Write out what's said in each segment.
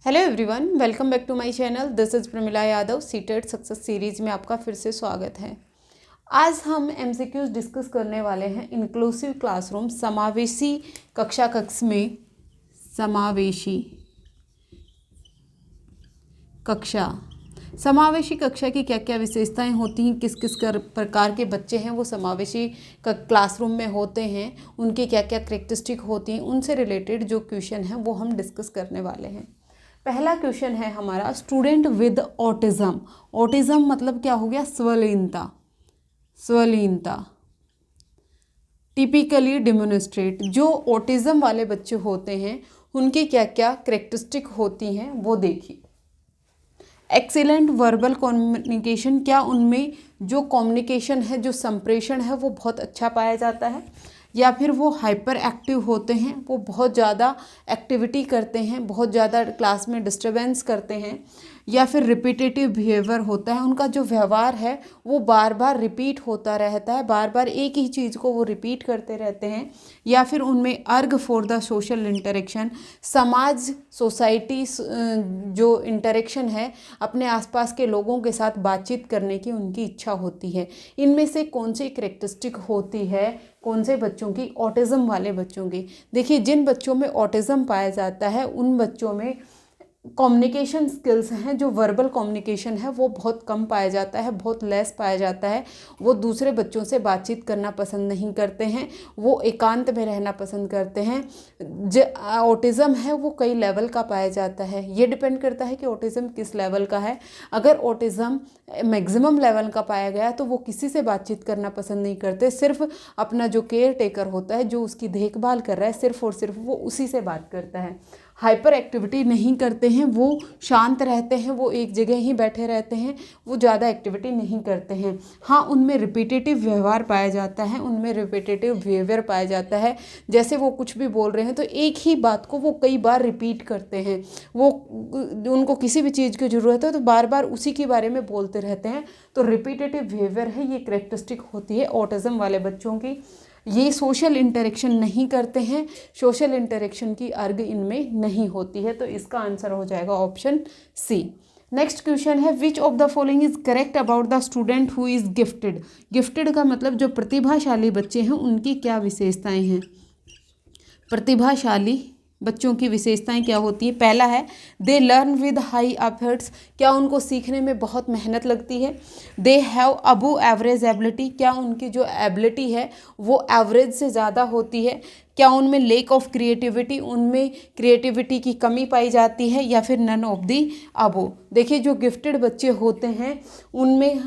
Hello everyone, welcome back to my channel. This is Pramila Yadav. CTET success series में आपका फिर से स्वागत है। आज हम एमसीक्यूज डिस्कस करने वाले हैं इंक्लूसिव क्लासरूम, समावेशी कक्षा कक्ष में समावेशी कक्षा की क्या क्या विशेषताएं होती हैं, किस किस प्रकार के बच्चे हैं वो समावेशी क्लासरूम में होते हैं, उनकी क्या क्या कैरेक्टरिस्टिक होती हैं, उनसे रिलेटेड जो क्वेश्चन हैं वो हम डिस्कस करने वाले हैं। पहला क्वेश्चन है हमारा, स्टूडेंट विद ऑटिज्म। ऑटिज्म मतलब क्या हो गया? स्वलीनता टिपिकली डिमोन्स्ट्रेट। जो ऑटिज्म वाले बच्चे होते हैं उनकी क्या क्या कैरेक्टरिस्टिक होती हैं वो देखिए। एक्सीलेंट वर्बल कम्युनिकेशन, क्या उनमें जो कम्युनिकेशन है, जो संप्रेषण है वो बहुत अच्छा पाया जाता है। या फिर वो हाइपर एक्टिव होते हैं, वो बहुत ज़्यादा एक्टिविटी करते हैं, बहुत ज़्यादा क्लास में डिस्टर्बेंस करते हैं। या फिर रिपीटेटिव बिहेवियर होता है, उनका जो व्यवहार है वो बार बार रिपीट होता रहता है, बार बार एक ही चीज़ को वो रिपीट करते रहते हैं। या फिर उनमें अर्ग फॉर द सोशल इंटरेक्शन, समाज सोसाइटी जो इंटरेक्शन है, अपने आसपास के लोगों के साथ बातचीत करने की उनकी इच्छा होती है। इनमें से कौन सी कैरेक्टरिस्टिक होती है कौन से बच्चों की? ऑटिज्म वाले बच्चों की। देखिए, जिन बच्चों में ऑटिज्म पाया जाता है उन बच्चों में कम्युनिकेशन स्किल्स हैं, जो वर्बल कम्युनिकेशन है वो बहुत कम पाया जाता है, बहुत लेस पाया जाता है। वो दूसरे बच्चों से बातचीत करना पसंद नहीं करते हैं, वो एकांत में रहना पसंद करते हैं। जो ऑटिज़म है वो कई लेवल का पाया जाता है, ये डिपेंड करता है कि ऑटिज़म किस लेवल का है। अगर ऑटिज़म मैक्सिमम लेवल का पाया गया तो वो किसी से बातचीत करना पसंद नहीं करते, सिर्फ अपना जो केयर टेकर होता है, जो उसकी देखभाल कर रहा है, सिर्फ और सिर्फ वो उसी से बात करता है। हाइपर एक्टिविटी नहीं करते हैं, वो शांत रहते हैं, वो एक जगह ही बैठे रहते हैं, वो ज़्यादा एक्टिविटी नहीं करते हैं। हाँ, उनमें रिपीटेटिव व्यवहार पाया जाता है, उनमें रिपीटेटिव बिहेवियर पाया जाता है। जैसे वो कुछ भी बोल रहे हैं तो एक ही बात को वो कई बार रिपीट करते हैं। वो उनको किसी भी चीज़ की ज़रूरत है तो बार बार उसी के बारे में बोलते रहते हैं। तो रिपीटेटिव बिहेवियर है, ये कैरेक्टरिस्टिक होती है ऑटिज्म वाले बच्चों की। ये सोशल इंटरेक्शन नहीं करते हैं, सोशल इंटरेक्शन की अर्ग इनमें नहीं होती है। तो इसका आंसर हो जाएगा ऑप्शन सी। नेक्स्ट क्वेश्चन है, which of the following is correct about the student who is gifted. Gifted का मतलब जो प्रतिभाशाली बच्चे हैं उनकी क्या विशेषताएं हैं? प्रतिभाशाली बच्चों की विशेषताएं क्या होती है? पहला है, they learn with high efforts, क्या उनको सीखने में बहुत मेहनत लगती है। They have above average ability, क्या उनकी जो एबिलिटी है वो एवरेज से ज़्यादा होती है। क्या उनमें लेक ऑफ क्रिएटिविटी, उनमें क्रिएटिविटी की कमी पाई जाती है। या फिर नन ऑफ दी अबव। देखिए, जो गिफ्टेड बच्चे होते हैं उनमें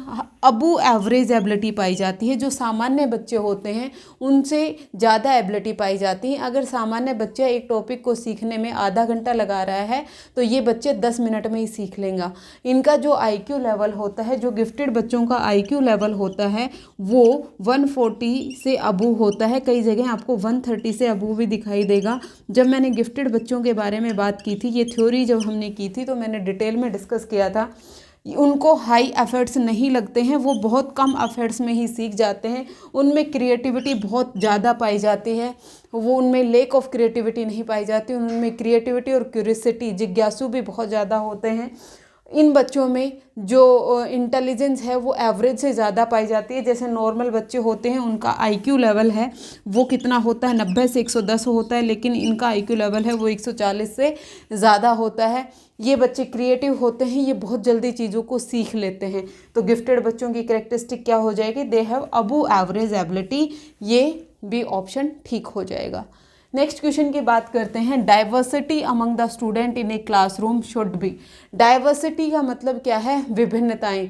अबव एवरेज एबिलिटी पाई जाती है, जो सामान्य बच्चे होते हैं उनसे ज़्यादा एबिलिटी पाई जाती है। अगर सामान्य बच्चा एक टॉपिक को सीखने में आधा घंटा लगा रहा है तो ये बच्चे 10 मिनट में ही सीख लेंगे। इनका जो आईक्यू लेवल होता है, जो गिफ्टेड बच्चों का आईक्यू लेवल होता है वो 140 से अबव होता है। कई जगह आपको 130 से अबव भी दिखाई देगा। जब मैंने गिफ्टेड बच्चों के बारे में बात की थी, ये थ्योरी जब हमने की थी तो मैंने डिटेल में डिस्कस किया था। उनको हाई एफर्ट्स नहीं लगते हैं, वो बहुत कम एफर्ट्स में ही सीख जाते हैं। उनमें क्रिएटिविटी बहुत ज़्यादा पाई जाती है, वो उनमें लेक ऑफ क्रिएटिविटी नहीं पाई जाती। उनमें क्रिएटिविटी और क्यूरियोसिटी, जिज्ञासु भी बहुत ज़्यादा होते हैं। इन बच्चों में जो इंटेलिजेंस है वो एवरेज से ज़्यादा पाई जाती है। जैसे नॉर्मल बच्चे होते हैं उनका आईक्यू लेवल है वो कितना होता है? 90 से 110 होता है, लेकिन इनका आईक्यू लेवल है वो 140 से ज़्यादा होता है। ये बच्चे क्रिएटिव होते हैं, ये बहुत जल्दी चीज़ों को सीख लेते हैं। तो गिफ्टेड बच्चों की कैरेक्टरिस्टिक क्या हो जाएगी? They have above average ability. ये भी ऑप्शन ठीक हो जाएगा। नेक्स्ट क्वेश्चन की बात करते हैं, diversity among the student in a classroom should be. Diversity का मतलब क्या है? विभिन्नताएं।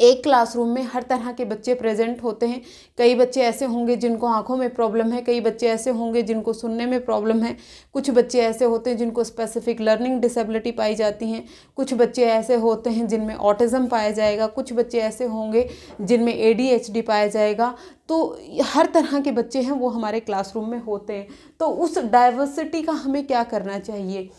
एक क्लासरूम में हर तरह के बच्चे प्रेजेंट होते हैं। कई बच्चे ऐसे होंगे जिनको आंखों में प्रॉब्लम है, कई बच्चे ऐसे होंगे जिनको सुनने में प्रॉब्लम है, कुछ बच्चे ऐसे होते हैं जिनको स्पेसिफिक लर्निंग डिसेबिलिटी पाई जाती हैं, कुछ बच्चे ऐसे होते हैं जिनमें ऑटिज्म पाया जाएगा, कुछ बच्चे ऐसे होंगे जिनमें ADHD पाया जाएगा। तो हर तरह के बच्चे हैं वो हमारे क्लासरूम में होते हैं। तो उस डाइवर्सिटी का हमें क्या करना चाहिए?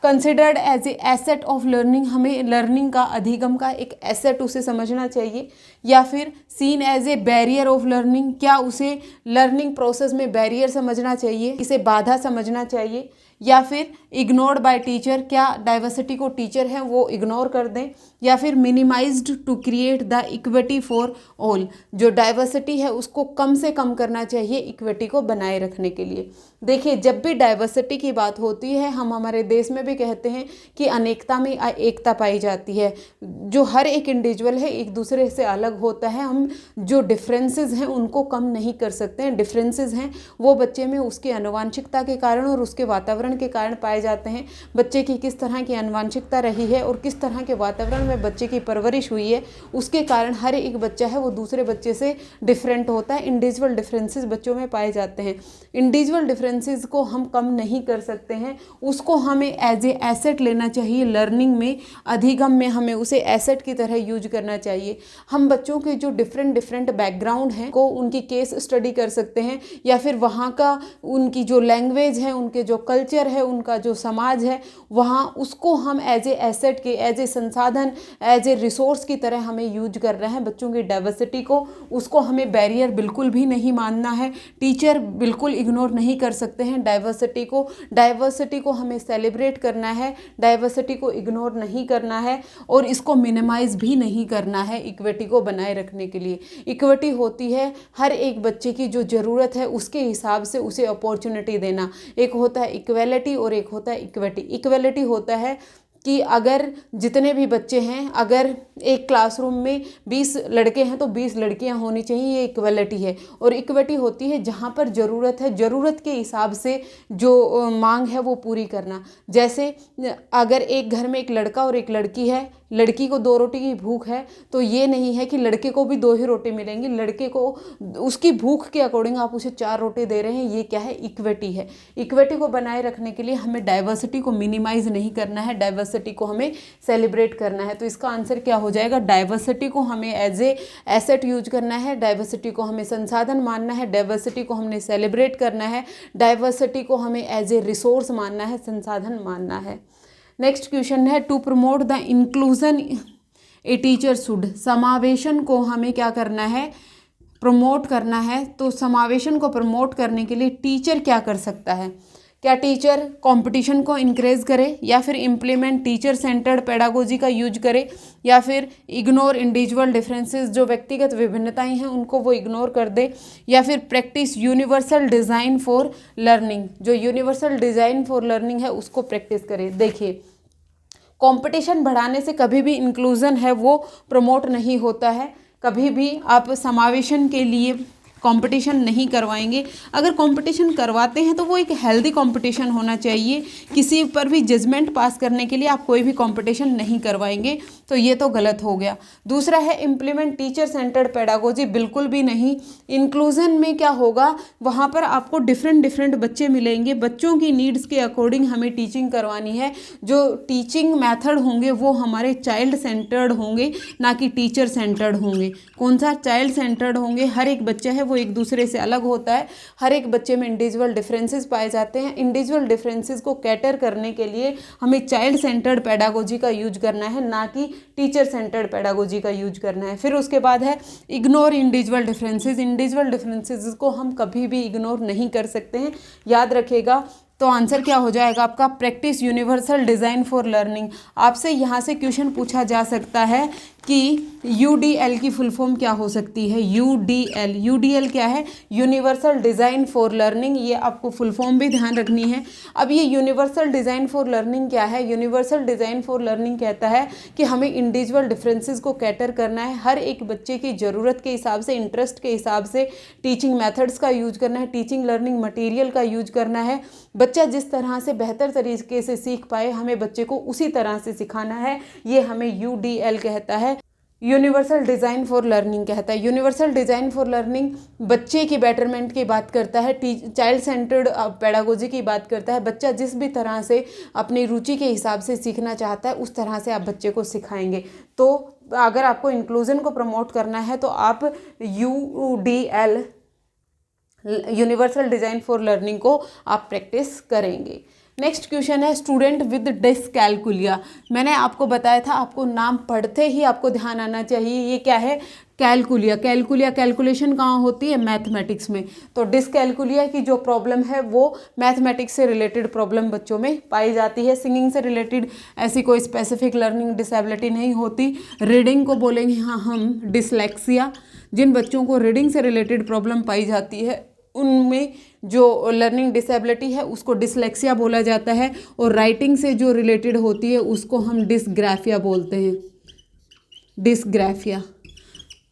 Considered as a asset of learning, हमें लर्निंग का, अधिगम का एक एसेट उसे समझना चाहिए। या फिर seen as a barrier of learning, क्या उसे लर्निंग प्रोसेस में बैरियर समझना चाहिए, इसे बाधा समझना चाहिए। या फिर इग्नोर्ड बाय टीचर, क्या डाइवर्सिटी को टीचर हैं वो इग्नोर कर दें, या फिर minimised to create the equity for all, जो डाइवर्सिटी है उसको कम से कम करना चाहिए इक्विटी को बनाए रखने के लिए। देखिए, जब भी डाइवर्सिटी की बात होती है, हम हमारे देश में भी कहते हैं कि अनेकता में एकता पाई जाती है। जो हर एक इंडिविजुअल है एक दूसरे से अलग होता है, हम जो डिफरेंसेस हैं उनको कम नहीं कर सकते हैं। डिफरेंसेस हैं वो बच्चे में उसकी आनुवंशिकता के कारण और उसके वातावरण के कारण पाए जाते हैं। बच्चे की किस तरह की आनुवंशिकता रही है और किस तरह के वातावरण में बच्चे की परवरिश हुई है, उसके कारण हर एक बच्चा है वो दूसरे बच्चे से डिफरेंट होता है। इंडिविजुअल डिफरेंसेस बच्चों में पाए जाते हैं। इंडिविजुअल डिफरेंसेस को हम कम नहीं कर सकते हैं, उसको हमें एज ए एसेट लेना चाहिए। लर्निंग में, अधिगम में हमें उसे एसेट की तरह यूज करना चाहिए। हम बच्चों के जो डिफरेंट बैकग्राउंड हैं को उनकी केस स्टडी कर सकते हैं, या फिर वहाँ का उनकी जो लैंग्वेज है, उनके जो कल्चर है, उनका जो समाज है, वहाँ उसको हम एज ए एसेट के, एज ए संसाधन, एज ए रिसोर्स की तरह हमें यूज कर रहे हैं। बच्चों की डाइवर्सिटी को, उसको हमें बैरियर बिल्कुल भी नहीं मानना है। टीचर बिल्कुल इग्नोर नहीं कर सकते हैं डाइवर्सिटी को। डाइवर्सिटी को हमें सेलिब्रेट करना है, डाइवर्सिटी को इग्नोर नहीं करना है और इसको मिनिमाइज भी नहीं करना है इक्विटी को बनाए रखने के लिए। इक्विटी होती है हर एक बच्चे की जो ज़रूरत है उसके हिसाब से उसे अपॉर्चुनिटी देना। एक होता है इक्वेलिटी और एक होता है इक्विटी। इक्वेलिटी होता है कि अगर जितने भी बच्चे हैं, अगर एक क्लासरूम में 20 लड़के हैं तो 20 लड़कियां होनी चाहिए, ये इक्वलिटी है। और इक्विटी होती है जहां पर ज़रूरत है, ज़रूरत के हिसाब से जो मांग है वो पूरी करना। जैसे अगर एक घर में एक लड़का और एक लड़की है, लड़की को 2 रोटी की भूख है, तो ये नहीं है कि लड़के को भी 2 ही रोटी मिलेंगी। लड़के को उसकी भूख के अकॉर्डिंग आप उसे 4 रोटी दे रहे हैं, ये क्या है? इक्विटी है। इक्विटी को बनाए रखने के लिए हमें डाइवर्सिटी को मिनिमाइज नहीं करना है, डाइवर्सिटी को हमें सेलिब्रेट करना है। तो इसका आंसर क्या हो जाएगा? डाइवर्सिटी को हमें एज ए एसेट यूज करना है, डाइवर्सिटी को हमें संसाधन मानना है, डाइवर्सिटी को हमने सेलिब्रेट करना है, डाइवर्सिटी को हमें एज ए रिसोर्स मानना है, संसाधन मानना है। नेक्स्ट क्वेश्चन है, to promote the inclusion a teacher should, समावेशन को हमें क्या करना है? प्रमोट करना है। तो समावेशन को प्रमोट करने के लिए टीचर क्या कर सकता है? क्या टीचर कंपटीशन को इंकरेज करे, या फिर इम्प्लीमेंट टीचर सेंटर्ड पेडागोजी का यूज करे, या फिर इग्नोर इंडिविजुअल डिफरेंसेस, जो व्यक्तिगत विभिन्नताएं हैं उनको वो इग्नोर कर दे, या फिर practice universal design for learning, जो यूनिवर्सल डिज़ाइन फॉर लर्निंग है उसको प्रैक्टिस करे। देखिए, कंपटीशन बढ़ाने से कभी भी इंक्लूजन है वो प्रमोट नहीं होता है। कभी भी आप समावेशन के लिए कंपटीशन नहीं करवाएंगे। अगर कंपटीशन करवाते हैं तो वो एक हेल्दी कंपटीशन होना चाहिए। किसी पर भी जजमेंट पास करने के लिए आप कोई भी कंपटीशन नहीं करवाएंगे, तो ये तो गलत हो गया। दूसरा है इम्प्लीमेंट टीचर सेंटर्ड पेडागोजी, बिल्कुल भी नहीं। इंक्लूजन में क्या होगा? वहाँ पर आपको डिफरेंट बच्चे मिलेंगे, बच्चों की नीड्स के अकॉर्डिंग हमें टीचिंग करवानी है। जो टीचिंग मेथड होंगे वो हमारे चाइल्ड सेंटर्ड होंगे, ना कि टीचर सेंटर्ड होंगे। कौन सा? चाइल्ड सेंटर्ड होंगे। हर एक बच्चा है वो एक दूसरे से अलग होता है, हर एक बच्चे में इंडिविजुअल डिफरेंसेस पाए जाते हैं। इंडिविजुअल डिफरेंसेस को कैटर करने के लिए हमें चाइल्ड सेंटर्ड पेडागोजी का यूज करना है, ना कि टीचर सेंटर्ड पेडागोजी का यूज करना है। फिर उसके बाद है ignore individual differences. Individual differences को हम कभी भी इग्नोर नहीं कर सकते हैं, याद रखिएगा। तो आंसर क्या हो जाएगा आपका? Practice universal design for learning. आपसे यहाँ से क्वेश्चन पूछा जा सकता है कि UDL की फुल फॉर्म क्या हो सकती है? UDL क्या है? Universal design for learning. ये आपको फुल फॉर्म भी ध्यान रखनी है। अब ये यूनिवर्सल डिज़ाइन फॉर लर्निंग क्या है? यूनिवर्सल डिज़ाइन फॉर लर्निंग कहता है कि हमें इंडिविजुअल डिफरेंसेस को कैटर करना है, हर एक बच्चे की ज़रूरत के हिसाब से, इंटरेस्ट के हिसाब से टीचिंग मेथड्स का यूज करना है, टीचिंग लर्निंग मटीरियल का यूज करना है। बच्चा जिस तरह से बेहतर तरीके से सीख पाए, हमें बच्चे को उसी तरह से सिखाना है। ये हमें UDL कहता है, यूनिवर्सल डिज़ाइन फॉर लर्निंग कहता है। यूनिवर्सल डिज़ाइन फॉर लर्निंग बच्चे की बेटरमेंट की बात करता है, चाइल्ड सेंटर्ड पेडागोजी की बात करता है। बच्चा जिस भी तरह से अपनी रुचि के हिसाब से सीखना चाहता है उस तरह से आप बच्चे को सिखाएंगे। तो अगर आपको इंक्लूजन को प्रमोट करना है तो आप UDL universal design for learning को आप प्रैक्टिस करेंगे। नेक्स्ट क्वेश्चन है स्टूडेंट विद डिसकैलकुलिया। मैंने आपको बताया था आपको नाम पढ़ते ही आपको ध्यान आना चाहिए, ये क्या है, कैलकुलिया। कैलकुलिया कैलकुलेशन कहाँ होती है, मैथमेटिक्स में। तो डिसकैलकुलिया की जो प्रॉब्लम है वो मैथमेटिक्स से रिलेटेड प्रॉब्लम बच्चों में पाई जाती है। सिंगिंग से रिलेटेड ऐसी कोई स्पेसिफिक लर्निंग डिसेबिलिटी नहीं होती। रीडिंग को बोलेंगे हाँ हम डिसलेक्सिया। जिन बच्चों को रीडिंग से रिलेटेड प्रॉब्लम पाई जाती है उनमें जो लर्निंग डिसेबिलिटी है उसको डिसलेक्सिया बोला जाता है, और राइटिंग से जो रिलेटेड होती है उसको हम डिसग्राफिया बोलते हैं, डिसग्राफिया।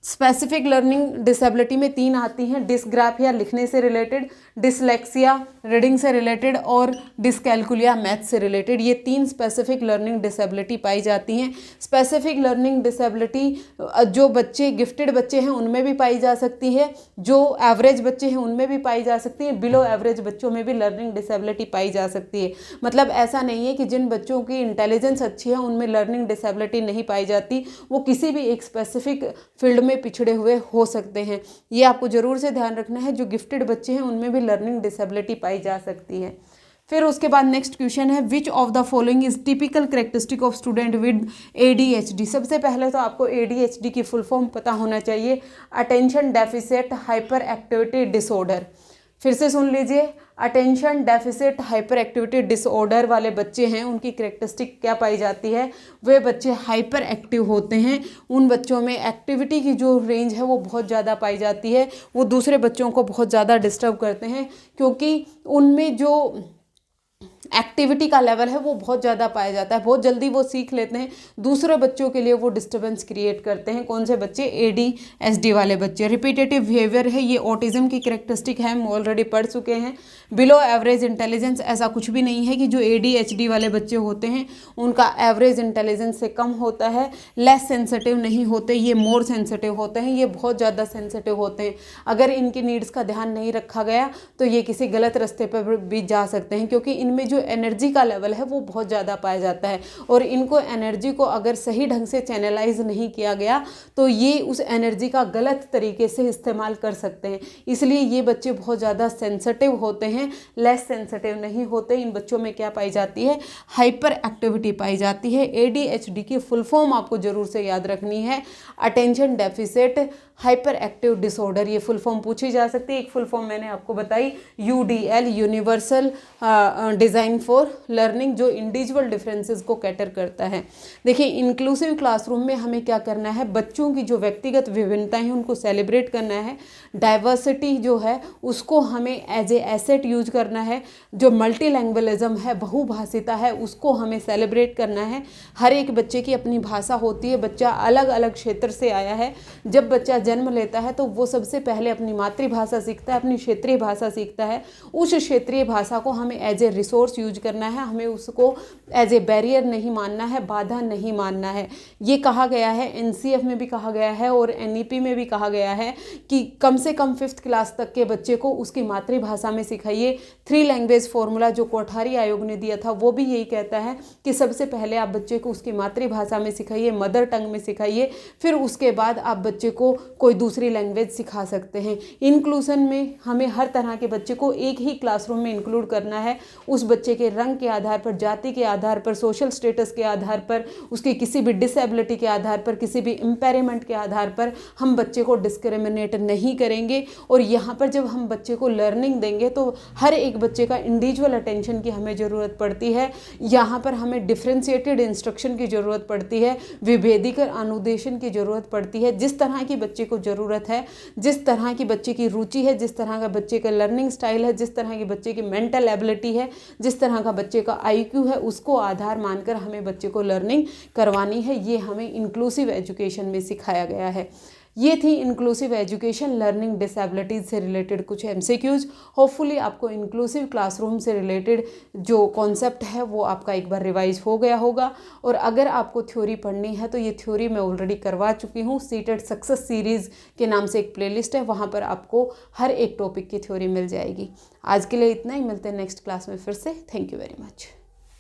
स्पेसिफिक लर्निंग डिसेबिलिटी में 3 आती हैं, डिसग्राफिया लिखने से रिलेटेड, डिसलेक्सिया रीडिंग से रिलेटेड, और डिसकैलकुलिया मैथ से रिलेटेड। ये 3 स्पेसिफिक लर्निंग डिसेबिलिटी पाई जाती हैं। स्पेसिफिक लर्निंग डिसेबिलिटी जो बच्चे गिफ्टेड बच्चे हैं उनमें भी पाई जा सकती है, जो एवरेज बच्चे हैं उनमें भी पाई जा सकती है, बिलो एवरेज बच्चों में भी लर्निंग डिसेबिलिटी पाई जा सकती है। मतलब ऐसा नहीं है कि जिन बच्चों की इंटेलिजेंस अच्छी है उनमें लर्निंग डिसेबिलिटी नहीं पाई जाती, वो किसी भी एक स्पेसिफिक फील्ड में पिछड़े हुए हो सकते हैं। ये आपको जरूर से ध्यान रखना है, जो गिफ्टेड बच्चे हैं उनमें भी लर्निंग डिसेबिलिटी पाई जा सकती है। फिर उसके बाद नेक्स्ट क्वेश्चन है which of the following is typical characteristic of student with ADHD। सबसे पहले तो आपको ADHD की फुल फॉर्म पता होना चाहिए, attention deficit hyper activity disorder. फिर से सुन लीजिए, attention deficit hyper activity disorder वाले बच्चे हैं उनकी कैरेक्टरिस्टिक क्या पाई जाती है, वे बच्चे हाइपर एक्टिव होते हैं। उन बच्चों में एक्टिविटी की जो रेंज है वो बहुत ज़्यादा पाई जाती है, वो दूसरे बच्चों को बहुत ज़्यादा डिस्टर्ब करते हैं, क्योंकि उनमें जो एक्टिविटी का लेवल है वो बहुत ज़्यादा पाया जाता है, बहुत जल्दी वो सीख लेते हैं, दूसरे बच्चों के लिए वो डिस्टर्बेंस क्रिएट करते हैं। कौन से बच्चे, ADHD वाले बच्चे। रिपीटेटिव बिहेवियर है, ये ऑटिज्म की कैरेक्टरिस्टिक है, हम ऑलरेडी पढ़ चुके हैं। बिलो एवरेज इंटेलिजेंस, ऐसा कुछ भी नहीं है कि जो ADHD वाले बच्चे होते हैं उनका एवरेज इंटेलिजेंस से कम होता है। लेस सेंसिटिव नहीं होते, ये मोर सेंसिटिव होते हैं, ये बहुत ज़्यादा सेंसिटिव होते हैं। अगर इनकी नीड्स का ध्यान नहीं रखा गया तो ये किसी गलत रास्ते पर भी जा सकते हैं, क्योंकि इनमें जो एनर्जी का लेवल है वो बहुत ज़्यादा पाया जाता है, और इनको एनर्जी को अगर सही ढंग से चैनलाइज नहीं किया गया तो ये उस एनर्जी का गलत तरीके से इस्तेमाल कर सकते हैं। इसलिए ये बच्चे बहुत ज़्यादा सेंसिटिव होते हैं, लेस सेंसिटिव नहीं होते। इन बच्चों में क्या पाई जाती है, हाइपर एक्टिविटी पाई जाती है। ADHD की फुल फॉर्म आपको जरूर से याद रखनी है, attention deficit hyper active disorder. ये फुल फॉर्म पूछी जा सकती है। एक फुल फॉर्म मैंने आपको बताई, UDL universal design for learning, जो इंडिविजुअल डिफरेंसेस को कैटर करता है। देखिए, इंक्लूसिव क्लासरूम में हमें क्या करना है, बच्चों की जो व्यक्तिगत विभिन्नताएं हैं उनको सेलिब्रेट करना है। डाइवर्सिटी जो है उसको हमें एज ए एसेट यूज करना है। जो मल्टीलैंग्वेलिज्म है, बहुभाषिता है, उसको हमें सेलिब्रेट करना है। हर एक बच्चे की अपनी भाषा होती है, बच्चा अलग अलग क्षेत्र से आया है। जब बच्चा जन्म लेता है तो वो सबसे पहले अपनी मातृभाषा सीखता है, अपनी क्षेत्रीय भाषा सीखता है। उस क्षेत्रीय भाषा को हमें एज ए रिसोर्स यूज करना है, हमें उसको एज ए बैरियर नहीं मानना है, बाधा नहीं मानना है। ये कहा गया है, NCF में भी कहा गया है और NEP में भी कहा गया है कि कम से कम 5th क्लास तक के बच्चे को उसकी मातृभाषा में सिखाइए। 3 लैंग्वेज फॉर्मूला जो कोठारी आयोग ने दिया था वो भी यही कहता है कि सबसे पहले आप बच्चे को उसकी मातृभाषा में सिखाइए, मदर टंग में सिखाइए, फिर उसके बाद आप बच्चे को कोई दूसरी लैंग्वेज सिखा सकते हैं। इंक्लूजन में हमें हर तरह के बच्चे को एक ही क्लासरूम में इंक्लूड करना है। उस बच्चे के रंग के आधार पर, जाति के आधार पर, सोशल स्टेटस के आधार पर, उसकी किसी भी डिसेबिलिटी के आधार पर, किसी भी इम्पेयरमेंट के आधार पर हम बच्चे को डिस्क्रिमिनेट नहीं करेंगे। और यहाँ पर जब हम बच्चे को लर्निंग देंगे तो हर एक बच्चे का इंडिविजुअल अटेंशन की हमें ज़रूरत पड़ती है। यहाँ पर हमें डिफ्रेंशिएटेड इंस्ट्रक्शन की ज़रूरत पड़ती है, विभेदीकर अनुदेशन की ज़रूरत पड़ती है। जिस तरह की बच्चे को ज़रूरत है, जिस तरह की बच्चे की रुचि है, जिस तरह का बच्चे का लर्निंग स्टाइल है, जिस तरह की बच्चे की मेंटल एबिलिटी है, जिस तरह का बच्चे का IQ है, उसको आधार मानकर हमें बच्चे को लर्निंग करवानी है। ये हमें इंक्लूसिव एजुकेशन में सिखाया गया है। ये थी इंक्लूसिव एजुकेशन लर्निंग डिसेबिलिटीज से रिलेटेड कुछ MCQs। होपफुली आपको इंक्लूसिव क्लासरूम से रिलेटेड जो कॉन्सेप्ट है वो आपका एक बार रिवाइज हो गया होगा। और अगर आपको थ्योरी पढ़नी है तो ये थ्योरी मैं ऑलरेडी करवा चुकी हूँ। सीटेड सक्सेस सीरीज़ के नाम से एक प्लेलिस्ट है, वहाँ पर आपको हर एक टॉपिक की थ्योरी मिल जाएगी। आज के लिए इतना ही, मिलते हैं नेक्स्ट क्लास में फिर से। Thank you very much.